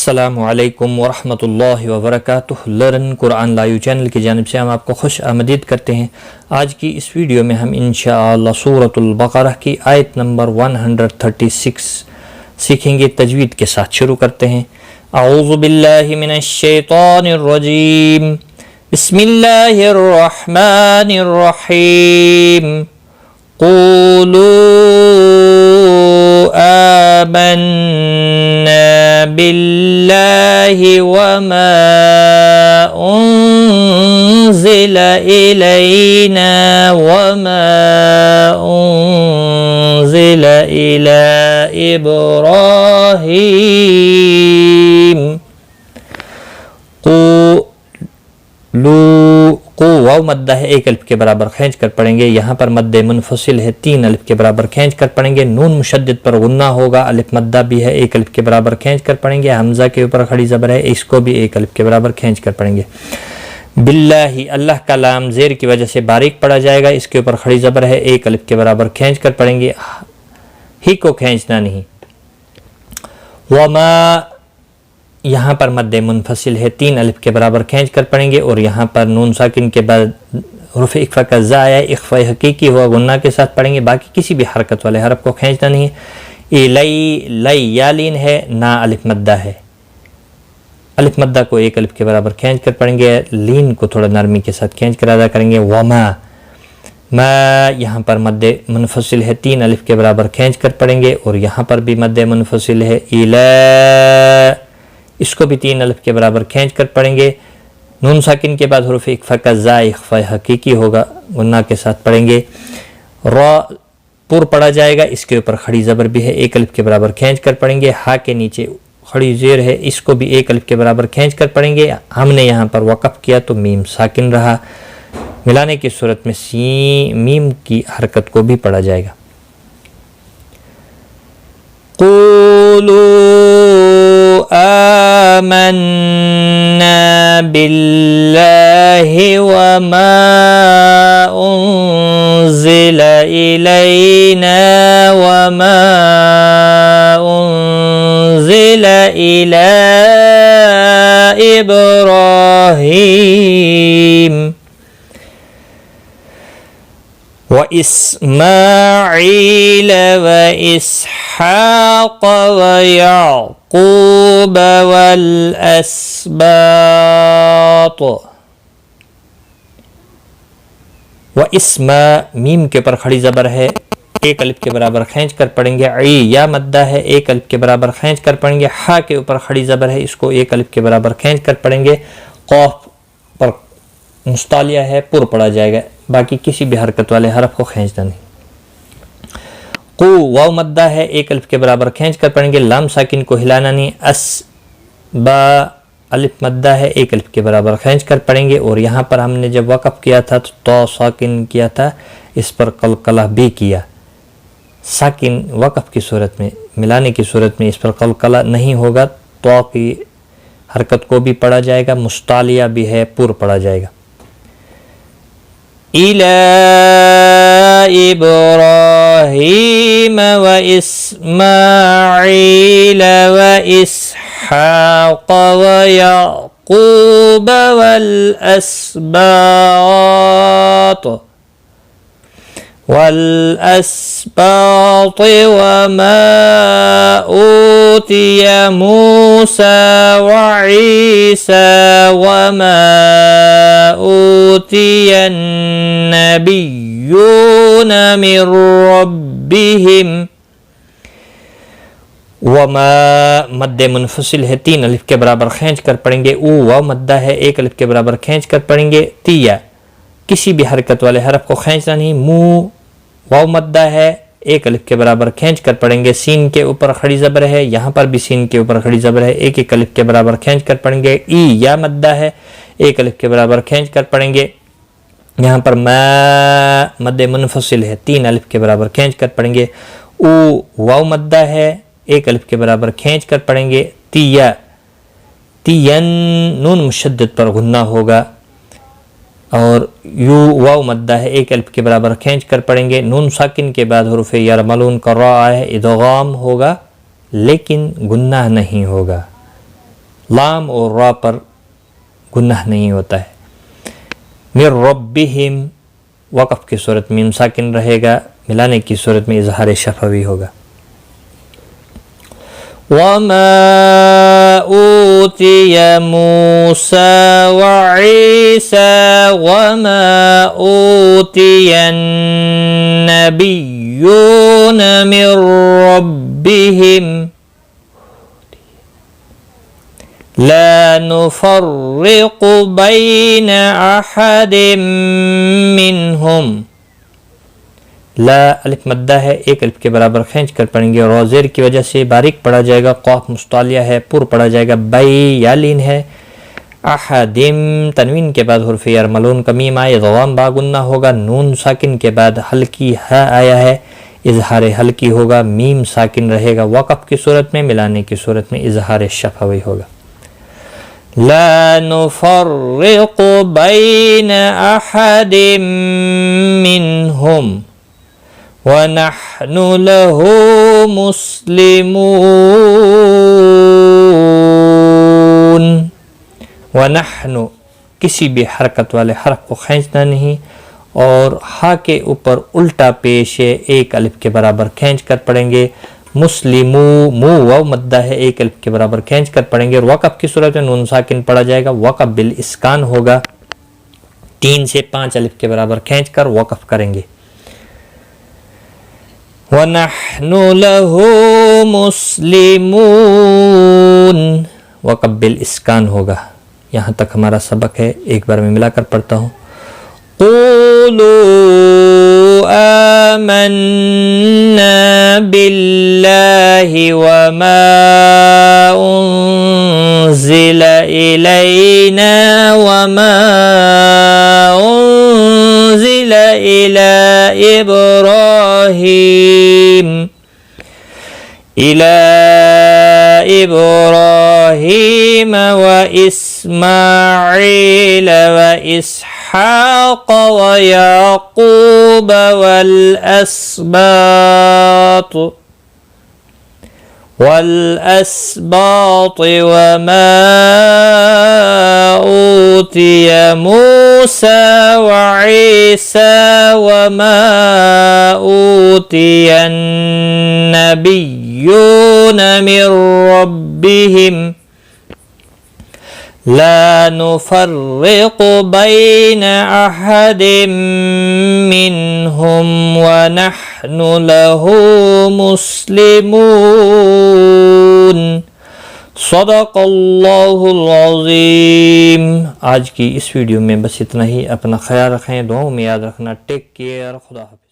अस्सलामु अलैकुम वरहमतुल्लाहि वबरकातुह। लर्न कुरान लाइव चैनल की जानिब से हम आपको खुश आमदीद करते हैं। आज की इस वीडियो में हम इंशाअल्लाह सूरतुल बकरा की आयत नंबर 136 सीखेंगे। तजवीद के साथ शुरू करते हैं। अऊज़ु बिल्लाहि मिनश शैतानिर रजीम, बिस्मिल्लाहिर रहमानिर रहीम। क़ूलू आमन्ना बिल्लाहि वमा उन्ज़िला इलैना वमा उन्ज़िला इला इब्राहीम। वाव मद्दा है, एक अलिफ के बराबर खींच कर पढ़ेंगे। यहाँ पर मद्दे मुनफसिल है, 3 अलिफ के बराबर खींच कर पढ़ेंगे। नून मुशद्दद पर गुन्ना होगा। अलिफ मद्दा भी है, 1 अलिफ के बराबर खींच कर पढ़ेंगे। हमजा के ऊपर खड़ी ज़बर है, इसको भी 1 अलिफ के बराबर खींच कर पढ़ेंगे। बिल्लाही, अल्लाह का लाम ज़ेर की वजह से बारीक पढ़ा जाएगा, इसके ऊपर खड़ी ज़बर है, 1 अलिफ के बराबर खींच कर पढ़ेंगे। ही को खींचना नहीं। वमा, यहाँ पर मद्दे मुनफसिल है, 3 अलिफ के बराबर खींच कर पढ़ेंगे। और यहाँ पर नून साकिन के बाद हुर्फ इख्फा का ज़ा आया, इख्फा हकीकी हुआ, गुन्ना के साथ पढ़ेंगे। बाकी किसी भी हरकत वाले हरफ को खींचना नहीं है। इलई, लई यालीन है, ना अलिफ मद्दा है। अलिफ मद्दा को 1 अलिफ के बराबर खींच कर पढ़ेंगे। लीन को थोड़ा नरमी के साथ खींच कर अदा करेंगे। वमा, मा, यहाँ पर मद्दे मुनफसिल है, 3 अलिफ के बराबर खींच कर पढ़ेंगे। और यहाँ पर भी मद्दे मुनफसिल है। इला, इसको भी 3 अलिफ के बराबर खींच कर पढ़ेंगे। नून साकिन के बाद हुर्फ इख्फा का ज़ा इख्फा हकीकी होगा, गुन्ना के साथ पढ़ेंगे। रा पुर पढ़ा जाएगा, इसके ऊपर खड़ी ज़बर भी है, 1 अलिफ के बराबर खींच कर पढ़ेंगे। हा के नीचे खड़ी ज़ेर है, इसको भी 1 अलिफ के बराबर खींच कर पढ़ेंगे। हमने यहाँ पर वक़फ़ किया तो मीम साकिन रहा। मिलाने की सूरत में मीम की हरकत को भी पढ़ा जाएगा। क़ूलू आमन्ना बिल्लाहि वमा उन्ज़िला इलैना वमा उन्ज़िला इला इब्राहीम व इस्माईल व इसहाक़ व याक़ूब वल अस्बात। व इस्मा, मीम के ऊपर खड़ी ज़बर है, 1 अलिफ के बराबर खींच कर पढ़ेंगे। ई, या मद्दा है, 1 अलिफ के बराबर खींच कर पढ़ेंगे। हा के ऊपर खड़ी ज़बर है, इसको 1 अलिफ के बराबर खींच कर पढ़ेंगे। क़ाफ पर मुस्तालिया है, पुर पढ़ा जाएगा। बाकी किसी भी हरकत वाले हरफ को खींचना नहीं। कू, वाव मद्दा है, 1 अलिफ के बराबर खींच कर पढ़ेंगे। लाम साकिन को हिलाना नहीं। अस बा, अलिफ मद्दा है, 1 अलिफ के बराबर खींच कर पढ़ेंगे। और यहाँ पर हमने जब वक़फ़ किया था तो साकिन किया था, इस पर कलकला भी किया। साकिन वक़फ़ की सूरत में, मिलाने की सूरत में इस पर कलकला नहीं होगा। तो की हरकत को भी पढ़ा जाएगा, मुस्तालिया भी है, पुर पढ़ा जाएगा। इला इब्राहीम व इस्माईल व इसहाक़ व याक़ूब वल अस्बात वमा ऊतिय मूसा व ईसा वमा ऊतिय नबिय्यून मिर रब्बिहिम। वमा, मद्दे मुनफसिल है, 3 अलिफ के बराबर खींच कर पढ़ेंगे। ऊ, वाव मद्दा है, 1 अलिफ के बराबर खींच कर पढ़ेंगे। तिया, किसी भी हरकत वाले हरफ को खींचना नहीं। मुँह, वाव मद्दा है, 1 अलिफ के बराबर खींच कर पढ़ेंगे। सीन के ऊपर खड़ी ज़बर है, यहाँ पर भी सीन के ऊपर खड़ी ज़बर है, 1 अलिफ के बराबर खींच कर पढ़ेंगे। ई, या मद्दा है, 1 अलिफ के बराबर खींच कर पढ़ेंगे। यहाँ पर मा, मद्दे मुनफसिल है, 3 अलिफ के बराबर खींच कर पढ़ेंगे। ऊ, वाव मद्दा है, 1 अलिफ के बराबर खींच कर पढ़ेंगे। तिया, तियन, नून मुशद्दद पर गुन्ना होगा। और यू वाव मद्दा है, एक अल्फ के बराबर खींच कर पढ़ेंगे। नून साकिन के बाद हुरूफ यरमलून का रा है, इदगाम होगा लेकिन गुन्नाह नहीं होगा। لام اور را پر گناہ نہیں ہوتا ہے. من ربہم وقف کی صورت میں میم ساکن رہے گا، ملانے کی صورت میں اظہار شفوی ہوگا. وَمَا أُوتِيَ مُوسَى وَعِيسَى وَمَا أُوتِيَ النَّبِيُّونَ مِن رَّبِّهِمْ لَا نُفَرِّقُ بَيْنَ أَحَدٍ مِّنْهُمْ. لا الف مدہ ہے، ایک الف کے برابر کھینچ کر پڑھیں گے. را زیر کی وجہ سے باریک پڑھا جائے گا. قاف مستعلیہ ہے، پر پڑھا جائے گا. بئی یا لین ہے. احدم تنوین کے بعد حرف یرملون کا میم آئے، ضوام با گنہ ہوگا. نون ساکن کے بعد ہلکی ہا آیا ہے، اظہار ہلکی ہوگا. میم ساکن رہے گا وقف کی صورت میں، ملانے کی صورت میں اظہار شفوی ہوگا. لا نفرق بین احد منہم وَنَحْنُ لَهُ مُسْلِمُونَ. وَنَحْنُ کسی بھی حرکت والے حرف کو کھینچنا نہیں، اور ہا کے اوپر الٹا پیش ہے، ایک الف کے برابر کھینچ کر پڑھیں گے. مسلمو مو واو مدہ ہے، ایک الف کے برابر کھینچ کر پڑھیں گے. اور وقف کی صورت میں نون ساکن پڑھا جائے گا. وقف بالاسکان ہوگا، 3 سے 5 الف کے برابر کھینچ کر وقف کریں گے. وَنَحْنُ لَهُ مُسْلِمُونَ وقف بالاسکان ہوگا. یہاں تک ہمارا سبق ہے، ایک بار میں ملا کر پڑھتا ہوں. قُولُوا آمَنَّا بِاللَّهِ وَمَا أُنزِلَ إِلَيْنَا وَمَا أُنزِلَ إِلَى إبراهيم وإسماعيل وإسحاق ويعقوب والأسباط وما أوتي موسى وعيسى وما أوتي النبيون من ربهم لا نفرق بين أحد منهم ونحن له مسلمون. صدق اللہ العظیم. آج کی اس ویڈیو میں بس اتنا ہی. اپنا خیال رکھیں، دعاؤں میں یاد رکھنا. Take care. خدا حافظ.